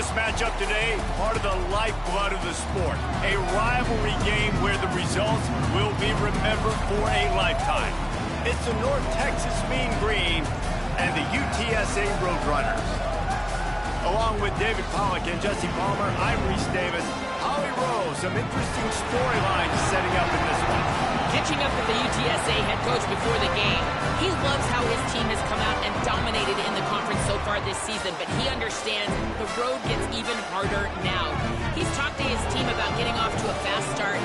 This matchup today, part of the lifeblood of the sport. A rivalry game where the results will be remembered for a lifetime. It's the North Texas Mean Green and the UTSA Roadrunners. Along with David Pollack and Jesse Palmer, I'm Reese Davis. Holly Rowe, some interesting storylines setting up in this one. Catching up with the UTSA head coach before the game, he loves how his team has come out and dominated in the conference so far this season, but he understands the road gets even harder now. He's talked to his team about getting off to a fast start,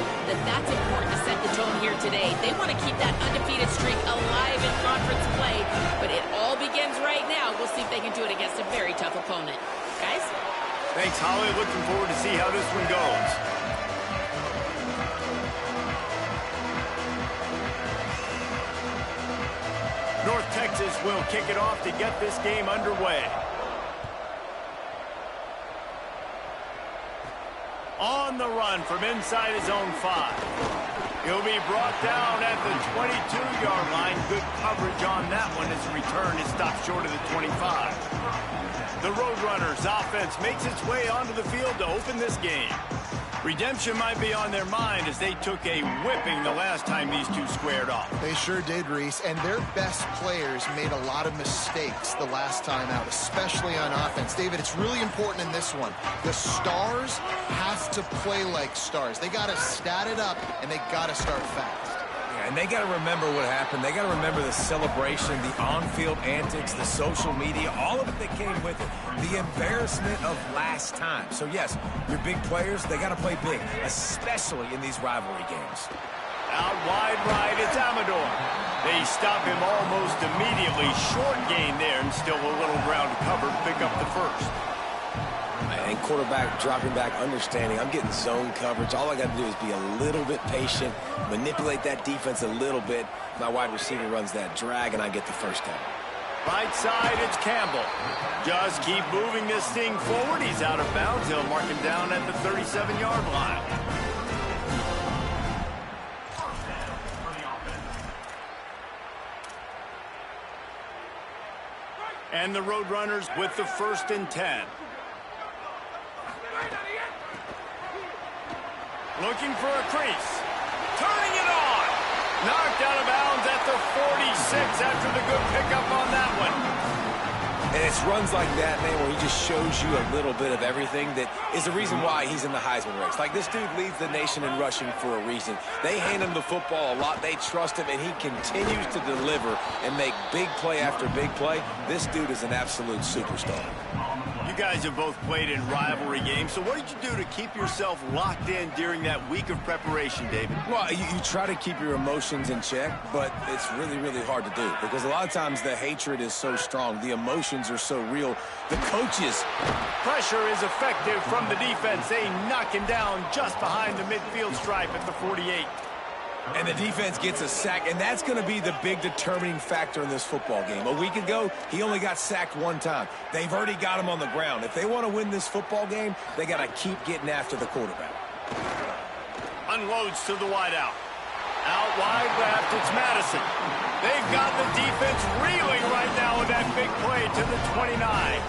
that's important to set the tone here today. They want to keep that undefeated streak alive in conference play, but it all begins right now. We'll see if they can do it against a very tough opponent. Guys? Thanks, Holly. Looking forward to see how this one goes. North Texas will kick it off to get this game underway. On the run from inside his own 5. He'll be brought down at the 22-yard line. Good coverage on that one as the return is stopped short of the 25. The Roadrunners offense makes its way onto the field to open this game. Redemption might be on their mind as they took a whipping the last time these two squared off. They sure did, Reese, and their best players made a lot of mistakes the last time out, especially on offense. David, it's really important in this one. The stars have to play like stars. They got to stat it up, and they got to start fast. And they got to remember what happened. They got to remember the celebration, the on-field antics, the social media, all of it that came with it. The embarrassment of last time. So, yes, your big players, they got to play big, especially in these rivalry games. Out wide right, it's Amador. They stop him almost immediately. Short gain there, and still a little ground to cover to pick up the first. And quarterback dropping back, understanding I'm getting zone coverage. All I got to do is be a little bit patient, manipulate that defense a little bit. My wide receiver runs that drag, and I get the first down. Right side, it's Campbell. Just keep moving this thing forward. He's out of bounds. He'll mark him down at the 37-yard line. And the Roadrunners with the 1st and 10. Looking for a crease. Turning it on. Knocked out of bounds at the 46 after the good pickup on that one. And it's runs like that, man, where he just shows you a little bit of everything that is the reason why he's in the Heisman race. Like, this dude leads the nation in rushing for a reason. They hand him the football a lot. They trust him, and he continues to deliver and make big play after big play. This dude is an absolute superstar. You guys have both played in rivalry games, so what did you do to keep yourself locked in during that week of preparation, David? Well, you try to keep your emotions in check, but it's really, really hard to do because a lot of times the hatred is so strong. The emotions are so real. The coaches. Pressure is effective from the defense. They knock him down just behind the midfield stripe at the 48. And the defense gets a sack, and that's going to be the big determining factor in this football game. A week ago, he only got sacked one time. They've already got him on the ground. If they want to win this football game, they got to keep getting after the quarterback. Unloads to the wideout. Out wide left, it's Madison. They've got the defense reeling right now with that big play to the 29.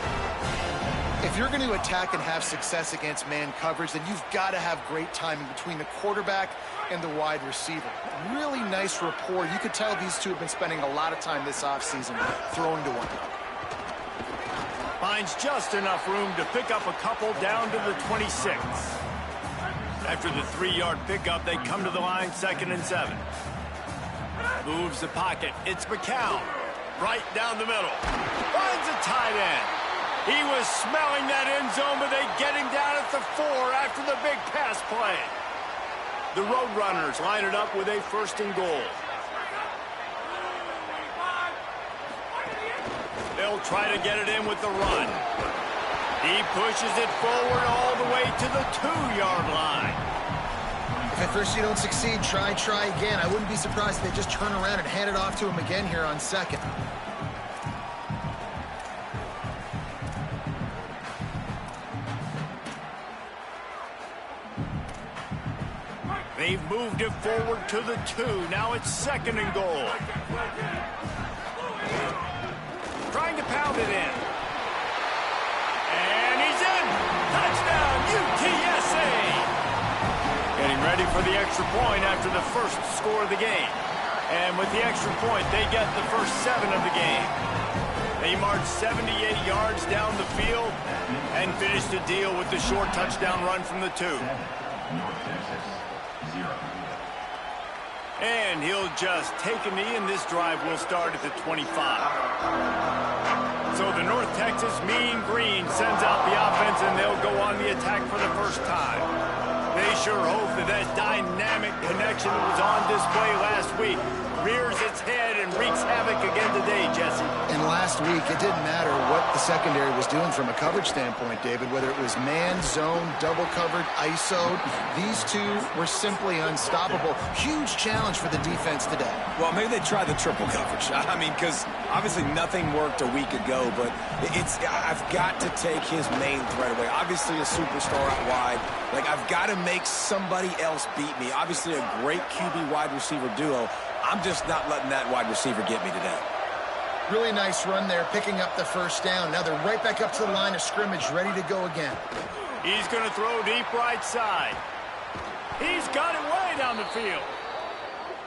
If you're going to attack and have success against man coverage, then you've got to have great timing between the quarterback and the wide receiver. Really nice rapport. You could tell these two have been spending a lot of time this offseason throwing to one another. Finds just enough room to pick up a couple down to the 26. After the 3-yard pickup, they come to the line, 2nd and 7. Moves the pocket. It's McCown. Right down the middle. Finds a tight end. He was smelling that end zone, but they get him down at the 4 after the big pass play. The Roadrunners line it up with a 1st and goal. They'll try to get it in with the run. He pushes it forward all the way to the 2-yard line. If at first you don't succeed, try again. I wouldn't be surprised if they just turn around and hand it off to him again here on 2nd. They've moved it forward to the 2. Now it's 2nd and goal. Trying to pound it in. And he's in. Getting ready for the extra point after the first score of the game. And with the extra point, they get the first 7 of the game. They marched 78 yards down the field and finished the deal with the short touchdown run from the 2. And he'll just take a knee, and this drive will start at the 25. So the North Texas Mean Green sends out the offense, and they'll go on the attack for the first time. They sure hope that that dynamic connection that was on display last week rears its head and wreaks havoc again today, Jesse. And last week, it didn't matter what the secondary was doing from a coverage standpoint, David, whether it was man, zone, double covered, ISO'd. These two were simply unstoppable. Huge challenge for the defense today. Well, maybe they tried the triple coverage. I mean, because obviously nothing worked a week ago, but I've got to take his main threat away. Obviously a superstar out wide. Like, I've got to make somebody else beat me. Obviously a great QB wide receiver duo. I'm just not letting that wide receiver get me today. Really nice run there, picking up the first down. Now they're right back up to the line of scrimmage, ready to go again. He's going to throw deep right side. He's got it way down the field.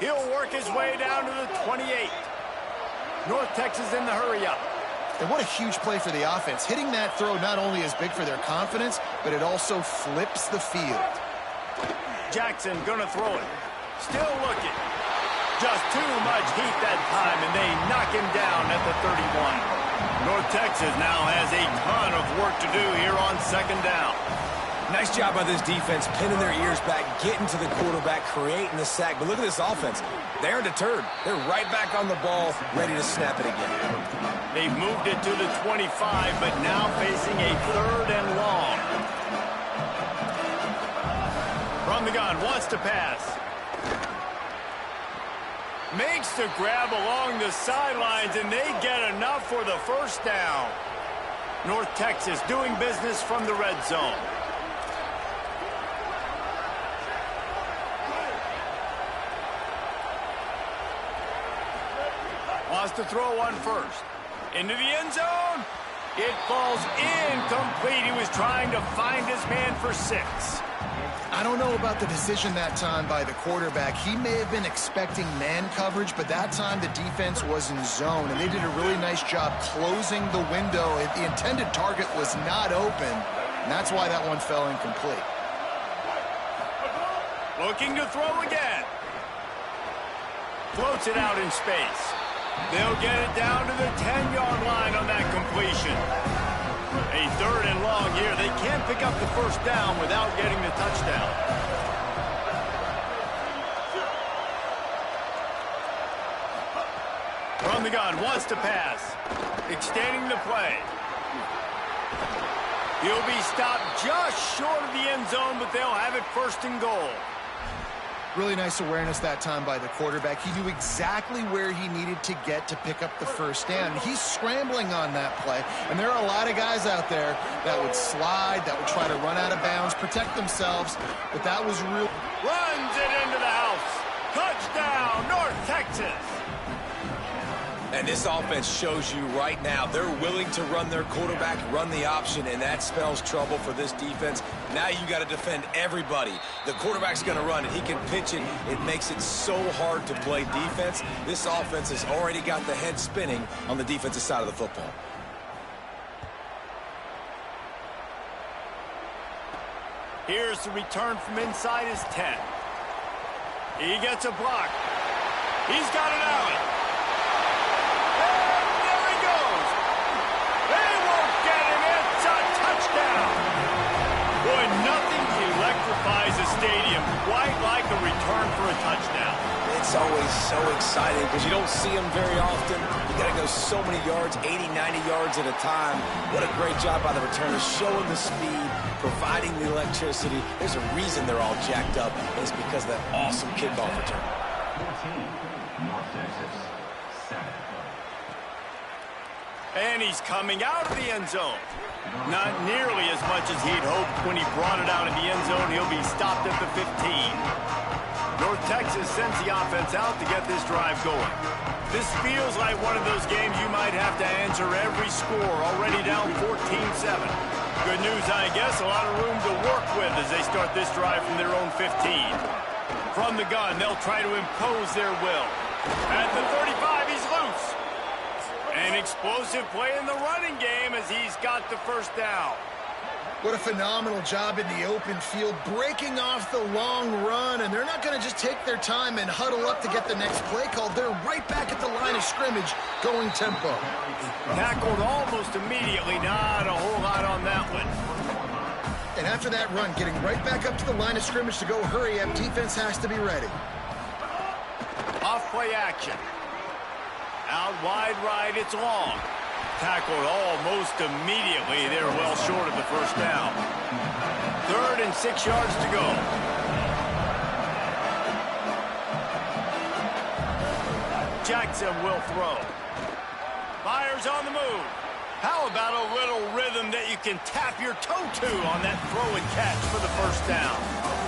He'll work his way down to the 28. North Texas in the hurry up. And what a huge play for the offense. Hitting that throw not only is big for their confidence, but it also flips the field. Jackson going to throw it. Still looking. Just too much heat that time, and they knock him down at the 31. North Texas now has a ton of work to do here on second down. Nice job by this defense, pinning their ears back, getting to the quarterback, creating the sack. But look at this offense. They aren't deterred. They're right back on the ball, ready to snap it again. They've moved it to the 25, but now facing a 3rd and long. From the gun, wants to pass. Makes the grab along the sidelines, and they get enough for the first down. North Texas doing business from the red zone. Wants to throw one first. Into the end zone. It falls incomplete. He was trying to find his man for 6. I don't know about the decision that time by the quarterback. He may have been expecting man coverage, but that time the defense was in zone, and they did a really nice job closing the window. The intended target was not open, and that's why that one fell incomplete. Looking to throw again. Floats it out in space. They'll get it down to the 10-yard line on that completion. A 3rd and long here. They can't pick up the first down without getting the touchdown. From the gun, wants to pass. Extending the play. He'll be stopped just short of the end zone, but they'll have it 1st and goal. Really nice awareness that time by the quarterback. He knew exactly where he needed to get to pick up the first down. He's scrambling on that play, and there are a lot of guys out there that would slide, that would try to run out of bounds, protect themselves, but that was real. Runs it into the house. Touchdown, North Texas. And this offense shows you right now they're willing to run their quarterback, run the option, and that spells trouble for this defense. Now you got to defend everybody. The quarterback's going to run, and he can pitch it. It makes it so hard to play defense. This offense has already got the head spinning on the defensive side of the football. Here's the return from inside his 10. He gets a block. He's got it out. Boy, nothing electrifies a stadium quite like a return for a touchdown. It's always so exciting because you don't see them very often. You got to go so many yards, 80, 90 yards at a time. What a great job by the returners, showing the speed, providing the electricity. There's a reason they're all jacked up, and it's because of that awesome kickoff return. 14, North Texas, 7. And he's coming out of the end zone. Not nearly as much as he'd hoped when he brought it out of the end zone. He'll be stopped at the 15. North Texas sends the offense out to get this drive going. This feels like one of those games you might have to answer every score, already down 14-7. Good news, I guess. A lot of room to work with as they start this drive from their own 15. From the gun, they'll try to impose their will. At the 35, he's loose. An explosive play in the running game as he's got the first down. What a phenomenal job in the open field, breaking off the long run, and they're not going to just take their time and huddle up to get the next play called. They're right back at the line of scrimmage, going tempo. Tackled almost immediately, not a whole lot on that one. And after that run, getting right back up to the line of scrimmage to go hurry up, defense has to be ready. Off play action. Out wide right, it's long. Tackled almost immediately. They're well short of the first down. 3rd and 6 yards to go. Jackson will throw. Fires on the move. How about a little rhythm that you can tap your toe to on that throw and catch for the first down?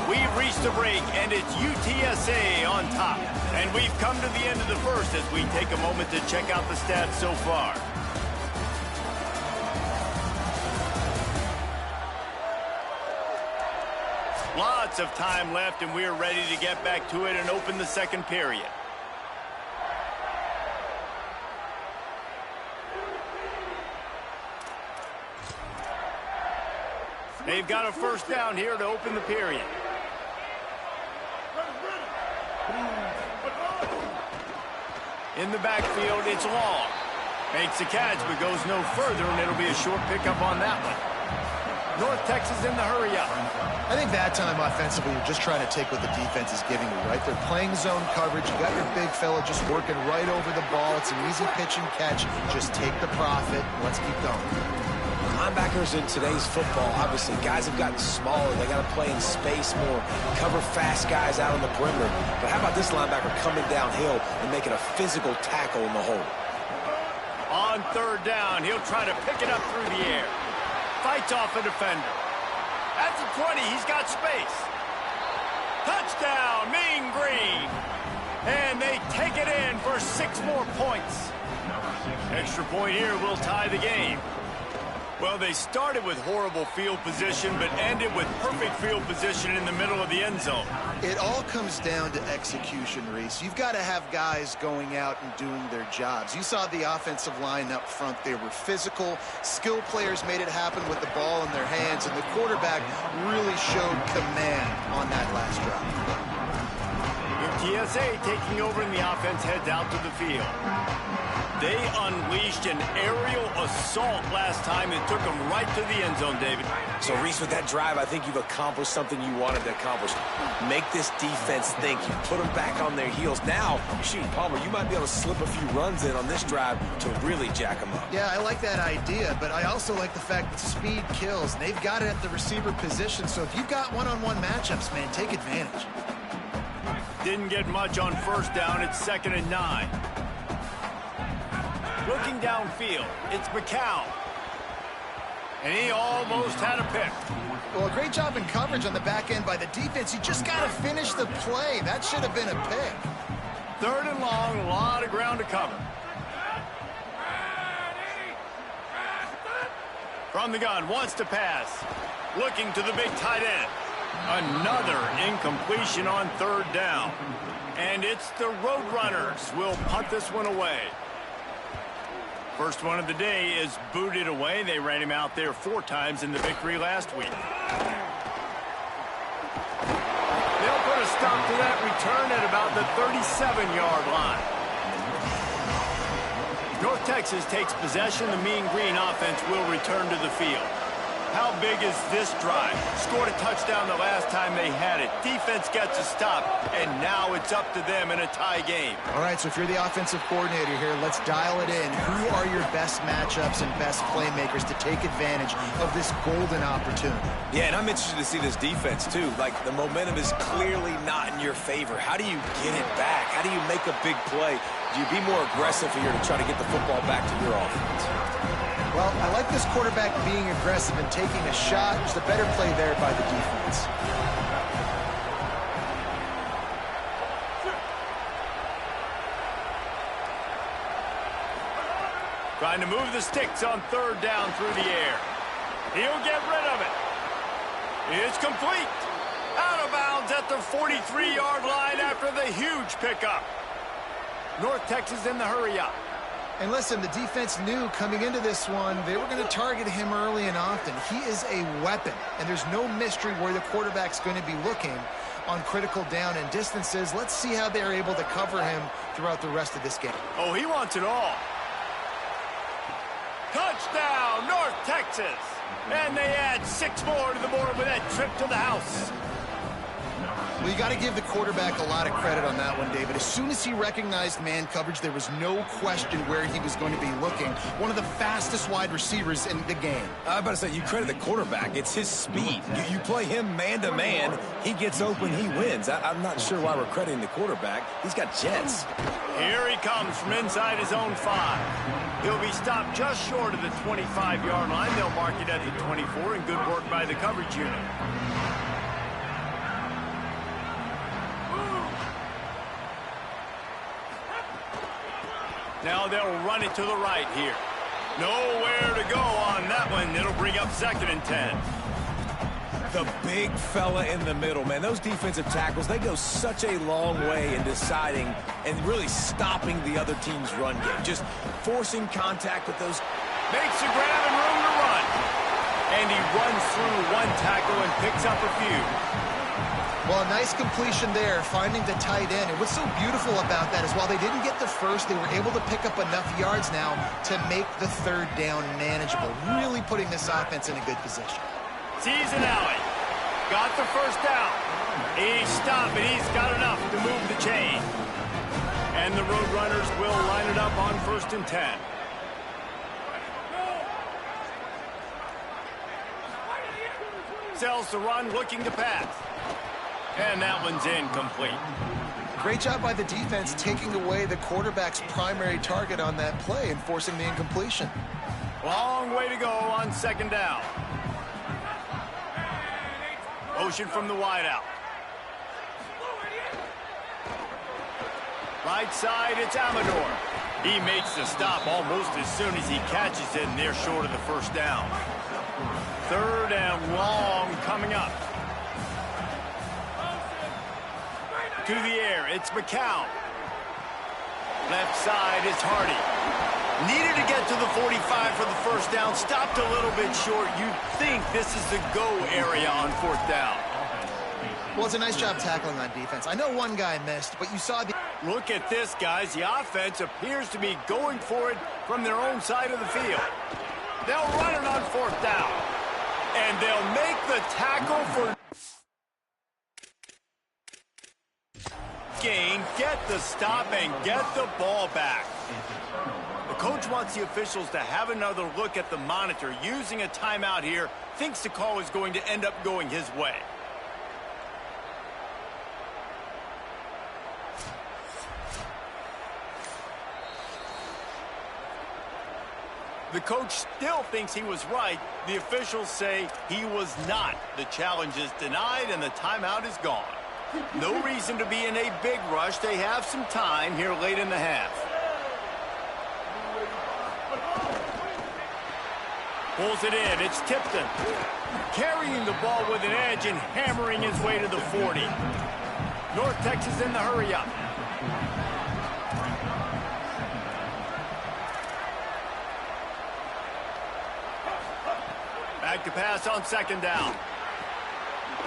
We've reached the break, and it's UTSA on top. And we've come to the end of the first as we take a moment to check out the stats so far. Lots of time left, and we're ready to get back to it and open the second period. They've got a first down here to open the period. In the backfield, it's long. Makes the catch, but goes no further, and it'll be a short pickup on that one. North Texas in the hurry-up. I think that time offensively, you're just trying to take what the defense is giving you, right? They're playing zone coverage. You got your big fella just working right over the ball. It's an easy pitch and catch. Just take the profit. Let's keep going. Linebackers in today's football, obviously, guys have gotten smaller. They got to play in space more, cover fast guys out on the perimeter. But how about this linebacker coming downhill and making a physical tackle in the hole? On 3rd down, he'll try to pick it up through the air. Fights off a defender. At the 20, he's got space. Touchdown, Mean Green. And they take it in for 6 more points. Extra point here will tie the game. Well, they started with horrible field position, but ended with perfect field position in the middle of the end zone. It all comes down to execution, Reese. You've got to have guys going out and doing their jobs. You saw the offensive line up front. They were physical. Skill players made it happen with the ball in their hands, and the quarterback really showed command on that last drive. UTSA taking over, and the offense heads out to the field. They unleashed an aerial assault last time and took them right to the end zone, David. So, Reese, with that drive, I think you've accomplished something you wanted to accomplish. Make this defense think. You put them back on their heels. Now, shoot, Palmer, you might be able to slip a few runs in on this drive to really jack them up. Yeah, I like that idea, but I also like the fact that speed kills. They've got it at the receiver position, so if you've got one-on-one matchups, man, take advantage. Didn't get much on first down. It's 2nd and 9. Looking downfield, it's McCown. And he almost had a pick. Well, a great job in coverage on the back end by the defense. You just got to finish the play. That should have been a pick. 3rd and long, a lot of ground to cover. From the gun, wants to pass. Looking to the big tight end. Another incompletion on 3rd down. And it's the Roadrunners will punt this one away. First one of the day is booted away. They ran him out there 4 times in the victory last week. They'll put a stop to that return at about the 37-yard line. North Texas takes possession. The Mean Green offense will return to the field. How big is this drive? Scored a touchdown the last time they had it. Defense gets a stop, and now it's up to them in a tie game. All right, so if you're the offensive coordinator here, let's dial it in. Who are your best matchups and best playmakers to take advantage of this golden opportunity? Yeah, and I'm interested to see this defense, too. Like, the momentum is clearly not in your favor. How do you get it back? How do you make a big play? Do you be more aggressive here to try to get the football back to your offense? Well, I like this quarterback being aggressive and taking a shot. Just a better play there by the defense. Trying to move the sticks on 3rd down through the air. He'll get rid of it. It's complete. Out of bounds at the 43-yard line after the huge pickup. North Texas in the hurry up. And listen, the defense knew coming into this one, they were going to target him early and often. He is a weapon, and there's no mystery where the quarterback's going to be looking on critical down and distances. Let's see how they're able to cover him throughout the rest of this game. Oh, he wants it all. Touchdown, North Texas. And they add 6 more to the board with that trip to the house. Well, you got to give the quarterback a lot of credit on that one, David. As soon as he recognized man coverage, there was no question where he was going to be looking. One of the fastest wide receivers in the game. I was about to say, you credit the quarterback. It's his speed. You play him man-to-man, he gets open, he wins. I'm not sure why we're crediting the quarterback. He's got jets. Here he comes from inside his own 5. He'll be stopped just short of the 25-yard line. They'll mark it at the 24, and good work by the coverage unit. Now they'll run it to the right here. Nowhere to go on that one. It'll bring up 2nd and 10. The big fella in the middle, man. Those defensive tackles, they go such a long way in deciding and really stopping the other team's run game. Just forcing contact with those. Makes a grab and room to run. And he runs through one tackle and picks up a few. Well, a nice completion there, finding the tight end. And what's so beautiful about that is while they didn't get the first, they were able to pick up enough yards now to make the 3rd down manageable, really putting this offense in a good position. Sees an alley. Got the first down. He's stopped, and he's got enough to move the chain. And the Roadrunners will line it up on 1st and 10. Sells the run, looking to pass. And that one's incomplete. Great job by the defense taking away the quarterback's primary target on that play and forcing the incompletion. Long way to go on 2nd down. Motion from the wideout. Right side, it's Amador. He makes the stop almost as soon as he catches it, and they're short of the 1st down. 3rd and long coming up. To the air, it's McCown. Left side, it's Hardy. Needed to get to the 45 for the 1st down. Stopped a little bit short. You'd think this is the go area on 4th down. Well, it's a nice job tackling on defense. I know one guy missed, but you saw the... Look at this, guys. The offense appears to be going for it from their own side of the field. They'll run it on 4th down. And they'll make the tackle for... gain, get the stop, and get the ball back. The coach wants the officials to have another look at the monitor. Using a timeout here, thinks the call is going to end up going his way. The coach still thinks he was right. The officials say he was not. The challenge is denied, and the timeout is gone. No reason to be in a big rush. They have some time here late in the half. Pulls it in. It's Tipton. Carrying the ball with an edge and hammering his way to the 40. North Texas in the hurry-up. Back to pass on 2nd down.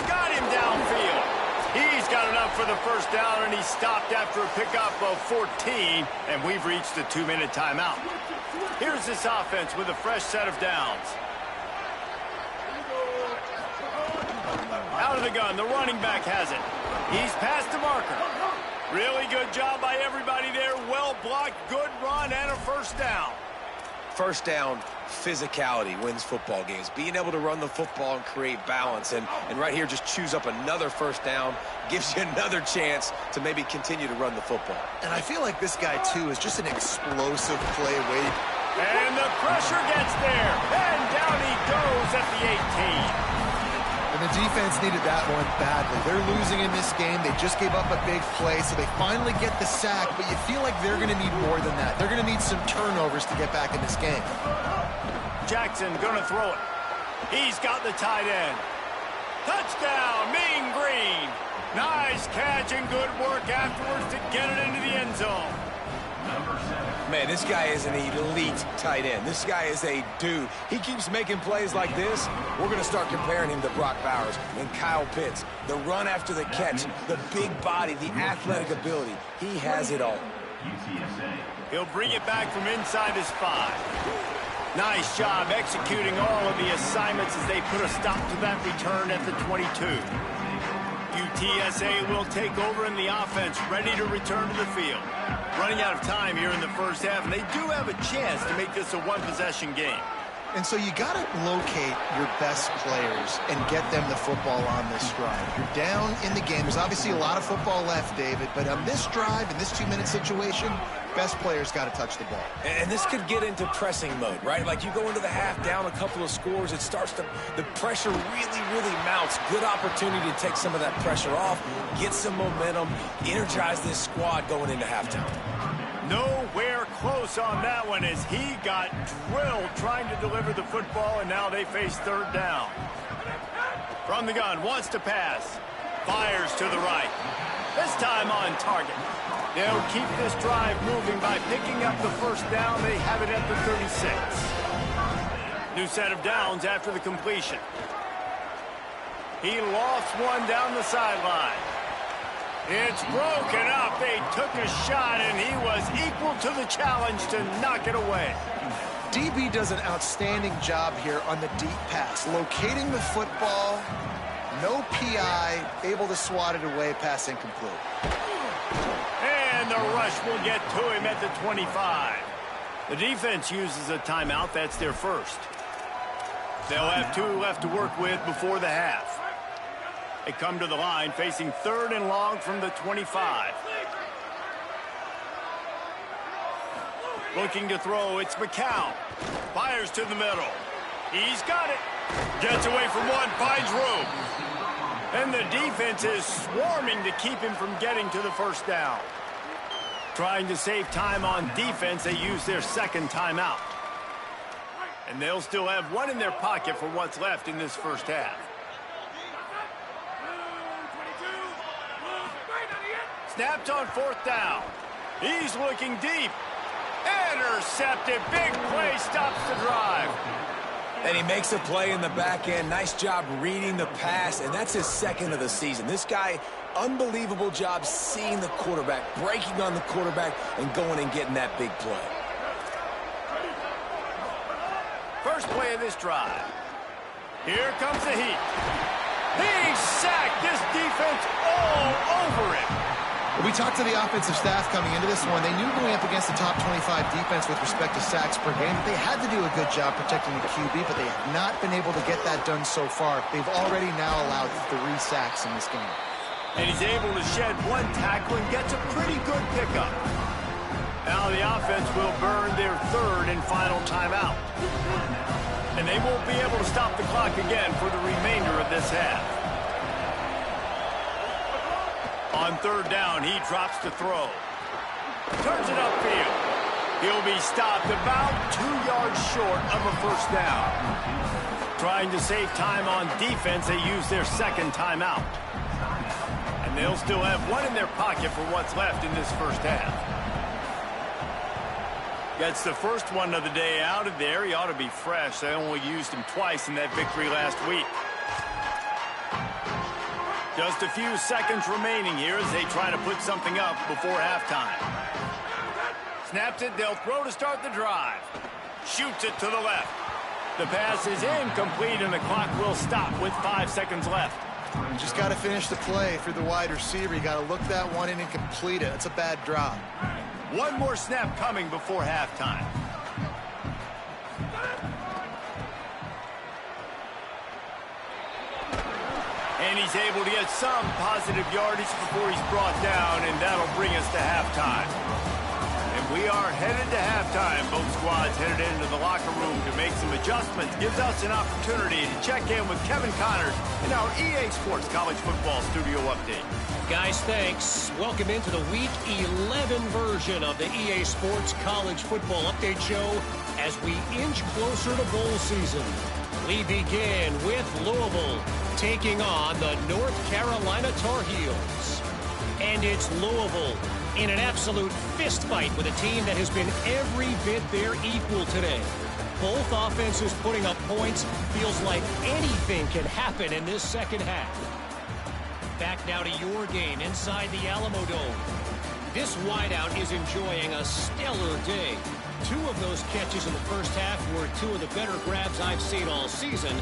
Got him downfield. He's got enough for the 1st down, and he's stopped after a pickup of 14, and we've reached the 2-minute timeout. Here's this offense with a fresh set of downs. Out of the gun, the running back has it. He's past the marker. Really good job by everybody there. Well blocked, good run, and a 1st down. 1st down, physicality wins football games. Being able to run the football and create balance. And right here, just choose up another 1st down. Gives you another chance to maybe continue to run the football. And I feel like this guy, too, is just an explosive play waiting. And the pressure gets there. And down he goes at the 18. And the defense needed that one badly. They're losing in this game. They just gave up a big play, so they finally get the sack, but you feel like they're going to need more than that. They're going to need some turnovers to get back in this game. Jackson going to throw it. He's got the tight end. Touchdown, Mean Green. Nice catch and good work afterwards to get it into the end zone. Man, this guy is an elite tight end. This guy is a dude. He keeps making plays like this. We're going to start comparing him to Brock Bowers and Kyle Pitts. The run after the catch, the big body, the athletic ability. He has it all. UTSA. He'll bring it back from inside his 5. Nice job executing all of the assignments as they put a stop to that return at the 22. UTSA will take over in the offense, ready to return to the field. Running out of time here in the first half, and they do have a chance to make this a one-possession game. And so you got to locate your best players and get them the football on this drive. You're down in the game. There's obviously a lot of football left, David, but on this drive, in this 2-minute situation, best players got to touch the ball. And this could get into pressing mode, right? Like you go into the half down a couple of scores, it starts to, the pressure really mounts. Good opportunity to take some of that pressure off, get some momentum, energize this squad going into halftime. Nowhere close on that one as he got drilled trying to deliver the football, and now they face third down. From the gun, wants to pass. Fires to the right. This time on target. They'll keep this drive moving by picking up the first down. They have it at the 36. New set of downs after the completion. He lost one down the sideline. It's broken up. They took a shot, and he was equal to the challenge to knock it away. DB does an outstanding job here on the deep pass. Locating the football, no PI, able to swat it away, pass incomplete. And the rush will get to him at the 25. The defense uses a timeout. That's their first. They'll have 2 left to work with before the half. They come to the line facing third and long from the 25. Looking to throw, it's McCown. Fires to the middle. He's got it. Gets away from one, finds room. And the defense is swarming to keep him from getting to the first down. Trying to save time on defense, they use their second timeout. And they'll still have one in their pocket for what's left in this first half. Snapped on fourth down. He's looking deep. Intercepted. Big play stops the drive. And he makes a play in the back end. Nice job reading the pass, and that's his second of the season. This guy, unbelievable job seeing the quarterback, breaking on the quarterback, and going and getting that big play. First play of this drive. Here comes the heat. He sacked this defense all over him. We talked to the offensive staff coming into this one. They knew going up against the top 25 defense with respect to sacks per game. They had to do a good job protecting the QB, but they have not been able to get that done so far. They've already now allowed 3 sacks in this game. And he's able to shed 1 tackle and gets a pretty good pickup. Now the offense will burn their third and final timeout. And they won't be able to stop the clock again for the remainder of this half. On third down, he drops to throw. Turns it upfield. He'll be stopped about 2 yards short of a first down. Trying to save time on defense, they use their second timeout. And they'll still have 1 in their pocket for what's left in this first half. Gets the first one of the day out of there. He ought to be fresh. They only used him twice in that victory last week. Just a few seconds remaining here as they try to put something up before halftime. Snaps it, they'll throw to start the drive. Shoots it to the left. The pass is incomplete and the clock will stop with 5 seconds left. You just got to finish the play for the wide receiver. You got to look that one in and complete it. It's a bad drop. 1 more snap coming before halftime. And he's able to get some positive yardage before he's brought down, and that'll bring us to halftime. And we are headed to halftime. Both squads headed into the locker room to make some adjustments. Gives us an opportunity to check in with Kevin Connors in our EA Sports College Football Studio Update. Guys, thanks. Welcome into the Week 11 version of the EA Sports College Football Update Show as we inch closer to bowl season. We begin with Louisville taking on the North Carolina Tar Heels. And it's Louisville in an absolute fist fight with a team that has been every bit their equal today. Both offenses putting up points. Feels like anything can happen in this second half. Back now to your game inside the Alamo Dome. This wideout is enjoying a stellar day. 2 of those catches in the first half were 2 of the better grabs I've seen all season.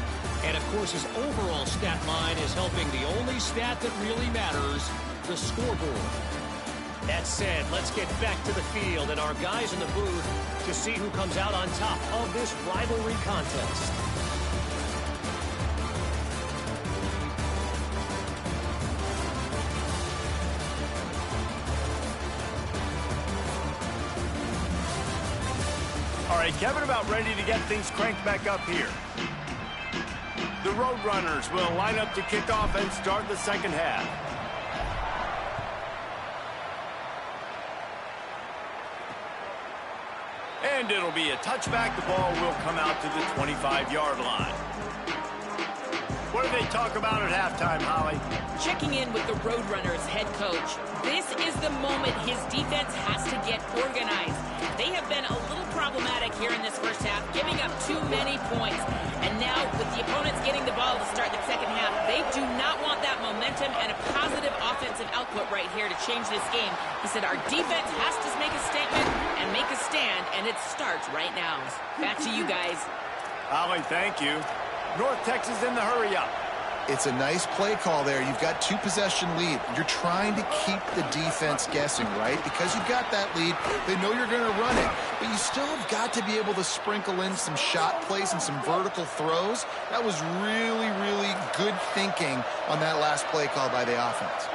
And, of course, his overall stat line is helping the only stat that really matters, the scoreboard. That said, let's get back to the field and our guys in the booth to see who comes out on top of this rivalry contest. All right, Kevin, about ready to get things cranked back up here. The Roadrunners will line up to kick off and start the second half. And it'll be a touchback. The ball will come out to the 25-yard line. What do they talk about at halftime, Holly? Checking in with the Roadrunners head coach. This is the moment his defense has to get organized. They have been a little problematic here in this first half, giving up too many points. And now, with the opponents getting the ball to start the second half, they do not want that momentum and a positive offensive output right here to change this game. He said our defense has to make a statement and make a stand, and it starts right now. Back to you guys. Holly, thank you. North Texas in the hurry-up. It's a nice play call there. You've got 2-possession lead. You're trying to keep the defense guessing, right? Because you've got that lead, they know you're going to run it. But you still have got to be able to sprinkle in some shot plays and some vertical throws. That was really, really good thinking on that last play call by the offense.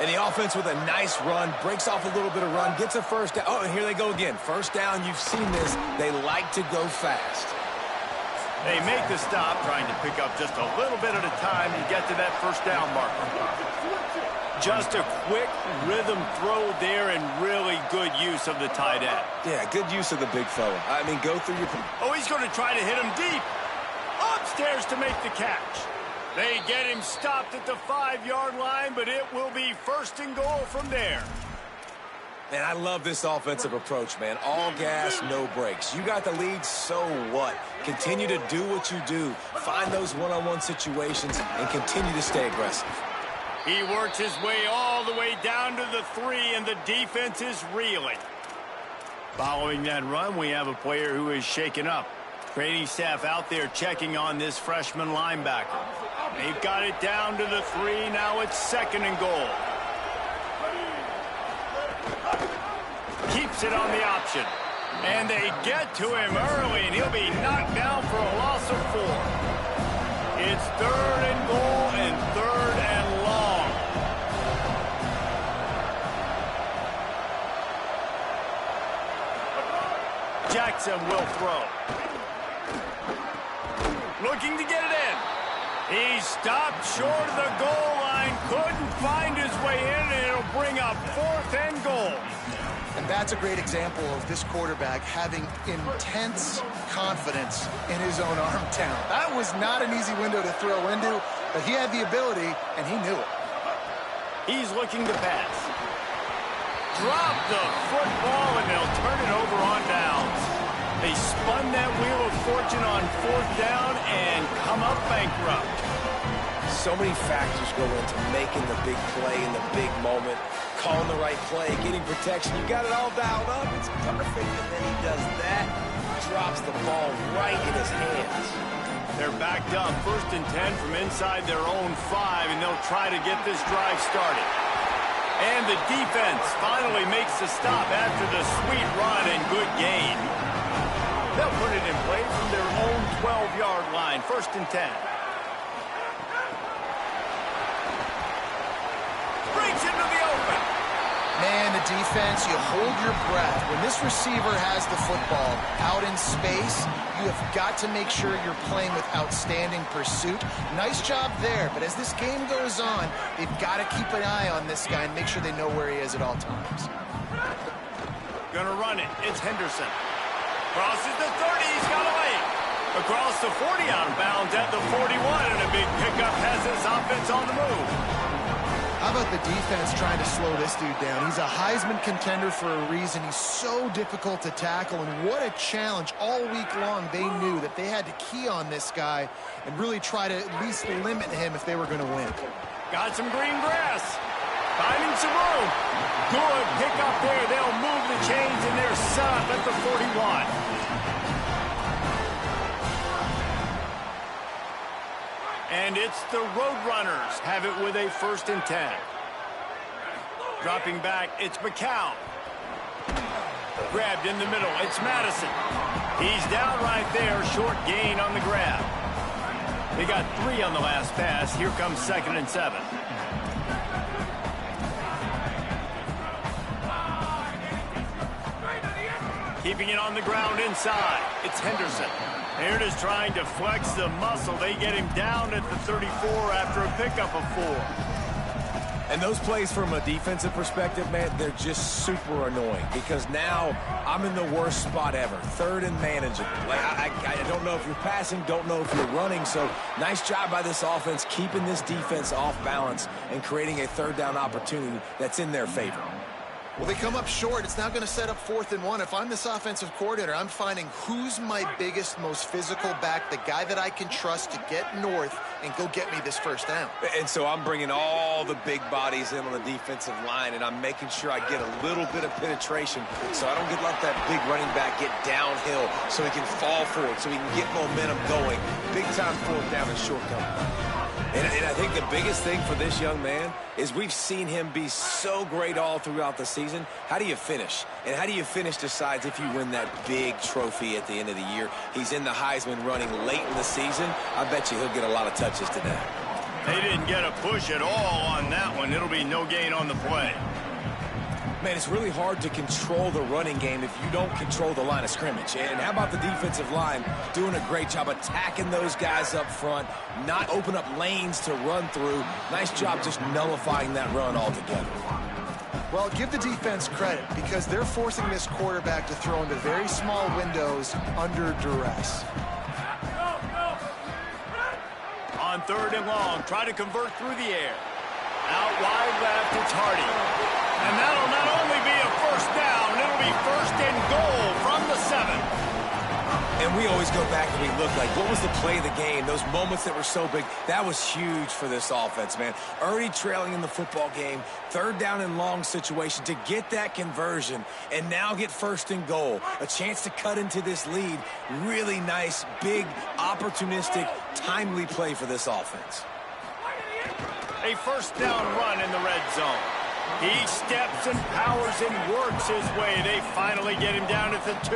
And the offense with a nice run, breaks off a little bit of run, gets a first down. Oh, and here they go again. First down, you've seen this. They like to go fast. They make the stop, trying to pick up just a little bit at a time to get to that first down marker. Just a quick rhythm throw there and really good use of the tight end. Yeah, good use of the big fella. I mean, go through your... Oh, he's going to try to hit him deep. Upstairs to make the catch. They get him stopped at the 5-yard line, but it will be first and goal from there. Man, I love this offensive approach, man. All gas, no brakes. You got the lead, so what? Continue to do what you do. Find those one-on-one situations and continue to stay aggressive. He works his way all the way down to the 3, and the defense is reeling. Following that run, we have a player who is shaken up. Training staff out there checking on this freshman linebacker. They've got it down to the 3. Now it's second and goal. Keeps it on the option. And they get to him early, and he'll be knocked down for a loss of 4. It's third and goal and third and long. Jackson will throw. Looking to get it in. He stopped short of the goal line, couldn't find his way in, and it'll bring up 4th and goal. And that's a great example of this quarterback having intense confidence in his own arm talent. That was not an easy window to throw into, but he had the ability, and he knew it. He's looking to pass. Drop the football, and they'll turn it over on downs. They spun that wheel of fortune on 4th down and come up bankrupt. So many factors go into making the big play in the big moment. Calling the right play, getting protection. You got it all dialed up. It's perfect. And then he does that. Drops the ball right in his hands. They're backed up 1st and 10 from inside their own 5, and they'll try to get this drive started. And the defense finally makes the stop after the sweet run and good gain. They'll put it in play from their own 12-yard line, 1st and 10. Breaks into the open. Man, the defense, you hold your breath. When this receiver has the football out in space, you have got to make sure you're playing with outstanding pursuit. Nice job there, but as this game goes on, they've got to keep an eye on this guy and make sure they know where he is at all times. Gonna run it. It's Henderson. Crosses the 30. He's got away. Across the 40 out of bounds at the 41, and a big pickup has this offense on the move. How about the defense trying to slow this dude down? He's a Heisman contender for a reason. He's so difficult to tackle, and what a challenge. All week long, they knew that they had to key on this guy and really try to at least limit him if they were going to win. Got some green grass. Finding some room. Good pick up there. They'll move the chains, and they're set up at the 41. And it's the Roadrunners have it with a 1st and 10. Dropping back, it's McCown. Grabbed in the middle, it's Madison. He's down right there, short gain on the grab. They got 3 on the last pass. Here comes 2nd and 7. Keeping it on the ground inside, it's Henderson. Here it is trying to flex the muscle. They get him down at the 34 after a pickup of 4. And those plays from a defensive perspective, man, they're just super annoying because now I'm in the worst spot ever. 3rd and manageable. Like, I don't know if you're passing, don't know if you're running. So nice job by this offense keeping this defense off balance and creating a 3rd down opportunity that's in their favor. Well, they come up short. It's now going to set up 4th and 1. If I'm this offensive coordinator, I'm finding who's my biggest, most physical back, the guy that I can trust to get north and go get me this 1st down. And so I'm bringing all the big bodies in on the defensive line, and I'm making sure I get a little bit of penetration so I don't let that big running back get downhill so he can fall forward, so he can get momentum going. Big-time 4th down and short coverage. And I think the biggest thing for this young man is we've seen him be so great all throughout the season. How do you finish? And how do you finish decides if you win that big trophy at the end of the year. He's in the Heisman running late in the season. I bet you he'll get a lot of touches today. They didn't get a push at all on that one. It'll be no gain on the play. Man, it's really hard to control the running game if you don't control the line of scrimmage. And how about the defensive line doing a great job attacking those guys up front, not open up lanes to run through. Nice job just nullifying that run altogether. Well, give the defense credit because they're forcing this quarterback to throw into very small windows under duress. On 3rd and long, try to convert through the air. Out wide left, it's Hardy. And that'll not only be a 1st down, it'll be 1st and goal from the 7. And we always go back and we look like, what was the play of the game? Those moments that were so big, that was huge for this offense, man. Already trailing in the football game, 3rd down and long situation to get that conversion and now get 1st and goal. A chance to cut into this lead. Really nice, big, opportunistic, timely play for this offense. A 1st down run in the red zone. He steps and powers and works his way. They finally get him down at the 2.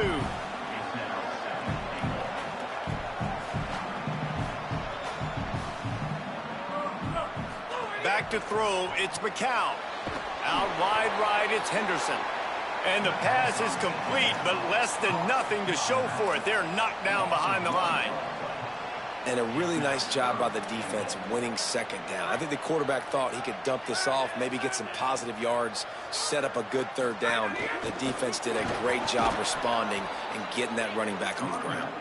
Back to throw, it's McCown. Out wide right, it's Henderson. And the pass is complete, but less than nothing to show for it. They're knocked down behind the line. And a really nice job by the defense winning 2nd down. I think the quarterback thought he could dump this off, maybe get some positive yards, set up a good 3rd down. The defense did a great job responding and getting that running back on the ground.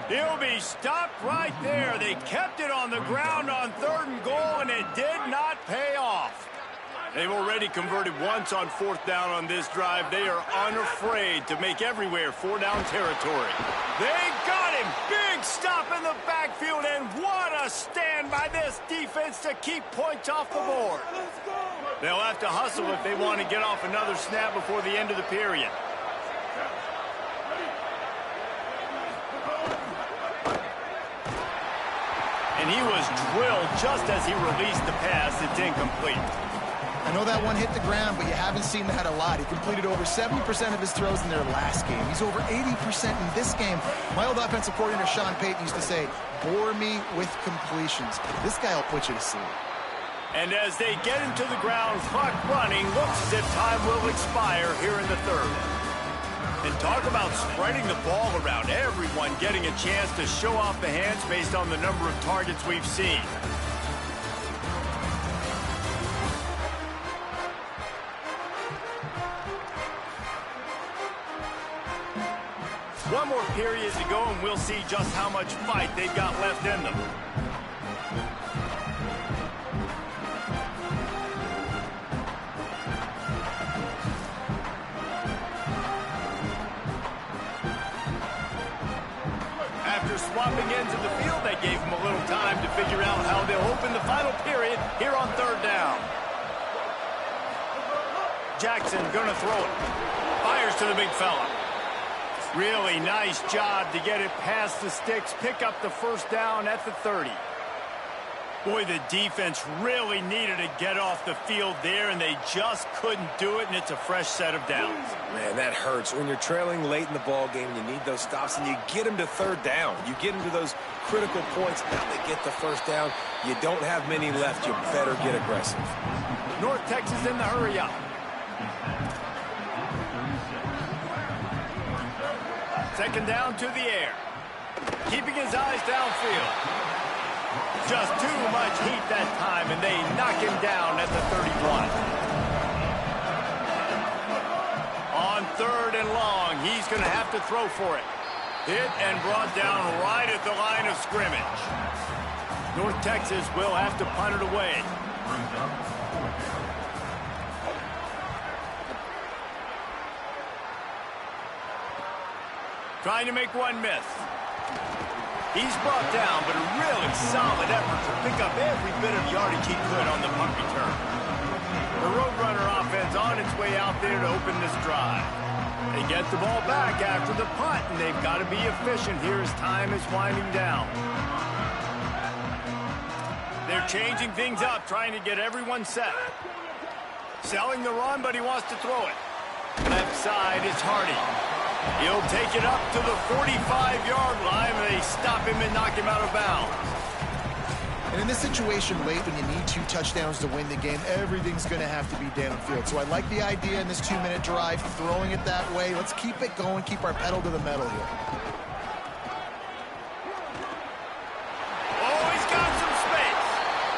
He'll be stopped right there. They kept it on the ground on 3rd and goal, and it did not pay off. They've already converted once on 4th down on this drive. They are unafraid to make everywhere 4-down territory. They got him. Big stop in the backfield, and what a stand by this defense to keep points off the board. They'll have to hustle if they want to get off another snap before the end of the period. And he was drilled just as he released the pass. It's incomplete. I know that one hit the ground, but you haven't seen that a lot. He completed over 70% of his throws in their last game. He's over 80% in this game. My old offensive coordinator, Sean Payton, used to say, bore me with completions. This guy will put you to sleep. And as they get him to the ground, clock running, looks as if time will expire here in the 3rd. And talk about spreading the ball around. Everyone getting a chance to show off the hands based on the number of targets we've seen. One more period to go, and we'll see just how much fight they've got left in them. After swapping ends of the field, they gave them a little time to figure out how they'll open the final period here on third down. Jackson gonna throw it. Fires to the big fella. Really nice job to get it past the sticks, pick up the first down at the 30. Boy, the defense really needed to get off the field there, and they just couldn't do it, and it's a fresh set of downs. Man, that hurts. When you're trailing late in the ball game, you need those stops, and you get them to third down. You get them to those critical points. Now they get the first down. You don't have many left. You better get aggressive. North Texas in the hurry-up. Second down to the air. Keeping his eyes downfield. Just too much heat that time, and they knock him down at the 31. On third and long, he's going to have to throw for it. Hit and brought down right at the line of scrimmage. North Texas will have to punt it away. Trying to make one miss. He's brought down, but a really solid effort to pick up every bit of yardage he could on the punt return. The Roadrunner offense on its way out there to open this drive. They get the ball back after the punt, and they've got to be efficient here as time is winding down. They're changing things up, trying to get everyone set. Selling the run, but he wants to throw it. Left side is Hardy. He'll take it up to the 45-yard line, and they stop him and knock him out of bounds. And in this situation late when you need 2 touchdowns to win the game, everything's going to have to be downfield. So I like the idea in this 2-minute drive, throwing it that way. Let's keep it going, keep our pedal to the metal here. Oh, he's got some space.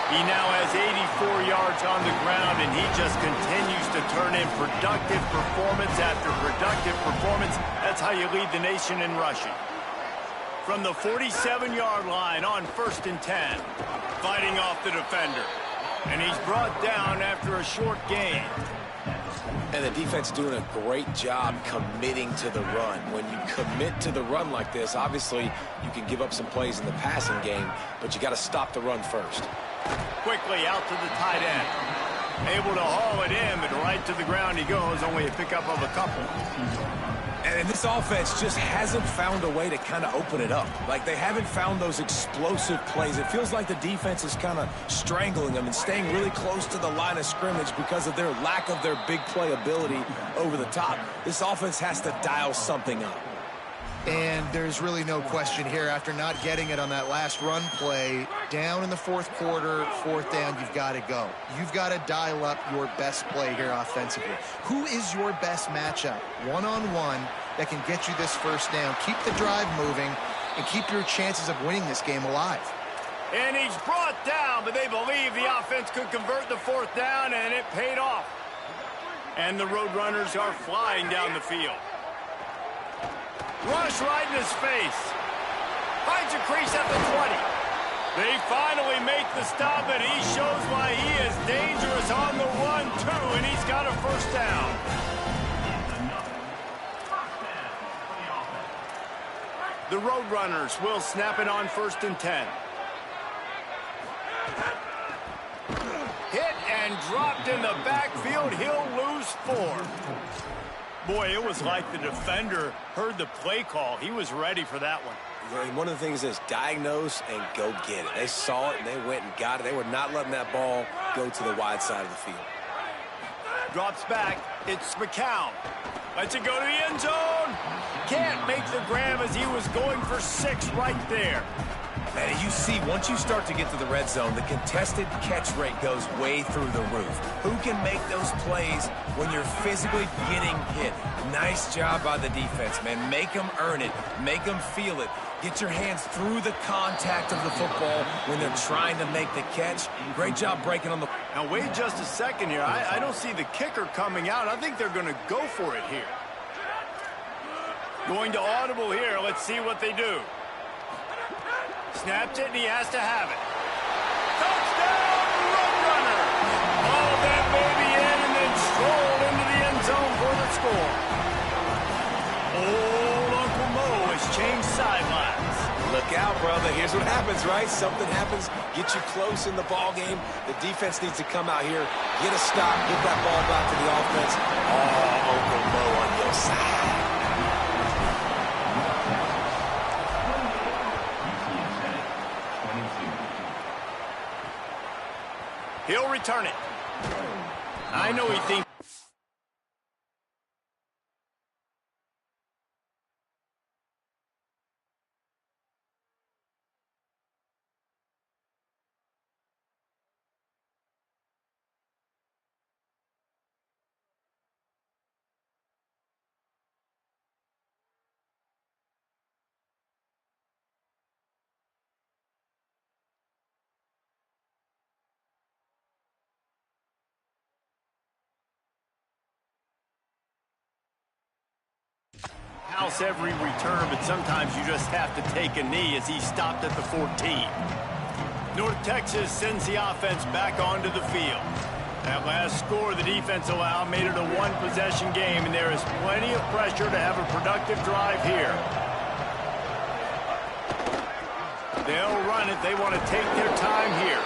He now has 84 yards on the ground, and he just continues to turn in productive performance after productive performance. That's how you lead the nation in rushing. From the 47-yard line on 1st and 10, fighting off the defender. And he's brought down after a short gain. And the defense doing a great job committing to the run. When you commit to the run like this, obviously you can give up some plays in the passing game, but you got to stop the run first. Quickly out to the tight end. Able to haul it in, but right to the ground he goes, only a pickup of a couple. And this offense just hasn't found a way to kind of open it up. Like, they haven't found those explosive plays. It feels like the defense is kind of strangling them and staying really close to the line of scrimmage because of their lack of their big play ability over the top. This offense has to dial something up. And there's really no question here, after not getting it on that last run play, down in the 4th quarter, 4th down, you've got to go. You've got to dial up your best play here offensively. Who is your best matchup, one-on-one, that can get you this first down? Keep the drive moving and keep your chances of winning this game alive. And he's brought down, but they believe the offense could convert the 4th down, and it paid off. And the Roadrunners are flying down the field. Rush right in his face. Finds a crease at the 20. They finally make the stop, and he shows why he is dangerous on the run, too, and he's got a first down. The Roadrunners will snap it on 1st and 10. Hit and dropped in the backfield. He'll lose 4. Boy, it was like the defender heard the play call. He was ready for that one. And one of the things is diagnose and go get it. They saw it and they went and got it. They were not letting that ball go to the wide side of the field. Drops back. It's McCown. Lets it go to the end zone. Can't make the grab as he was going for 6 right there. And you see, once you start to get to the red zone, the contested catch rate goes way through the roof. Who can make those plays when you're physically getting hit? Nice job by the defense, man. Make them earn it. Make them feel it. Get your hands through the contact of the football when they're trying to make the catch. Great job breaking on the... Now, wait just a second here. I don't see the kicker coming out. I think they're going to go for it here. Going to audible here. Let's see what they do. Snapped it, and he has to have it. Touchdown, Roadrunner! Hauled that baby in and then strolled into the end zone for the score. Old Uncle Mo has changed sidelines. Look out, brother. Here's what happens, right? Something happens, get you close in the ball game. The defense needs to come out here, get a stop, get that ball back to the offense. Oh, Uncle Mo on your side. He'll return it. I know he thinks. House every return, but sometimes you just have to take a knee as he stopped at the 14. North Texas sends the offense back onto the field. That last score the defense allowed made it a one-possession game, and there is plenty of pressure to have a productive drive here. They'll run it. They want to take their time here.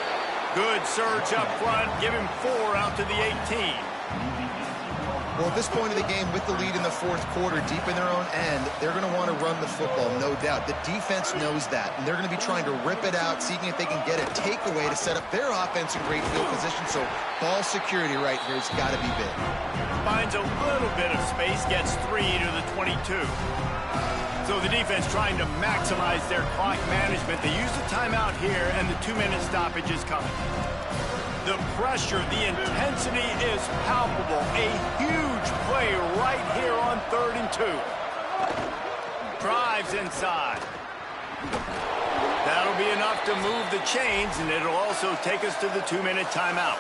Good surge up front. Give him 4 out to the 18. Well, at this point of the game, with the lead in the fourth quarter, deep in their own end, they're going to want to run the football, no doubt. The defense knows that, and they're going to be trying to rip it out, seeing if they can get a takeaway to set up their offense in great field position. So ball security right here has got to be big. Finds a little bit of space, gets 3 to the 22. So the defense trying to maximize their clock management. They use the timeout here, and the 2-minute stoppage is coming. The pressure, the intensity is palpable. A huge play right here on 3rd and 2. Drives inside. That'll be enough to move the chains, and it'll also take us to the 2-minute timeout.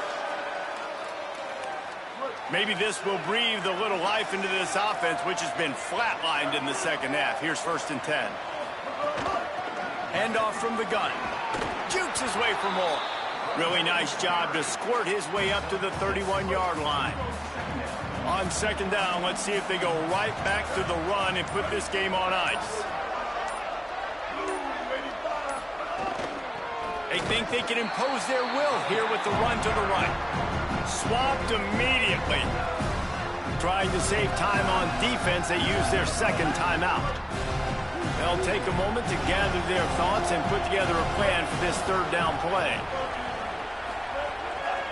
Maybe this will breathe a little life into this offense, which has been flatlined in the second half. Here's 1st and 10. Handoff from the gun. Jukes his way for more. Really nice job to squirt his way up to the 31-yard line. On 2nd down, let's see if they go right back to the run and put this game on ice. They think they can impose their will here with the run to the right. Swapped immediately. Trying to save time on defense, they use their 2nd timeout. They'll take a moment to gather their thoughts and put together a plan for this 3rd down play.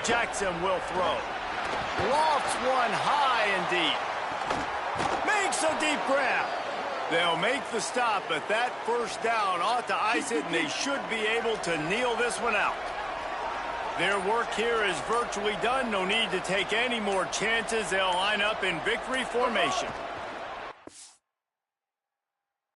Jackson will throw. Lofts one high and deep. Makes a deep grab. They'll make the stop, but that 1st down ought to ice it, and they should be able to kneel this one out. Their work here is virtually done. No need to take any more chances. They'll line up in victory formation.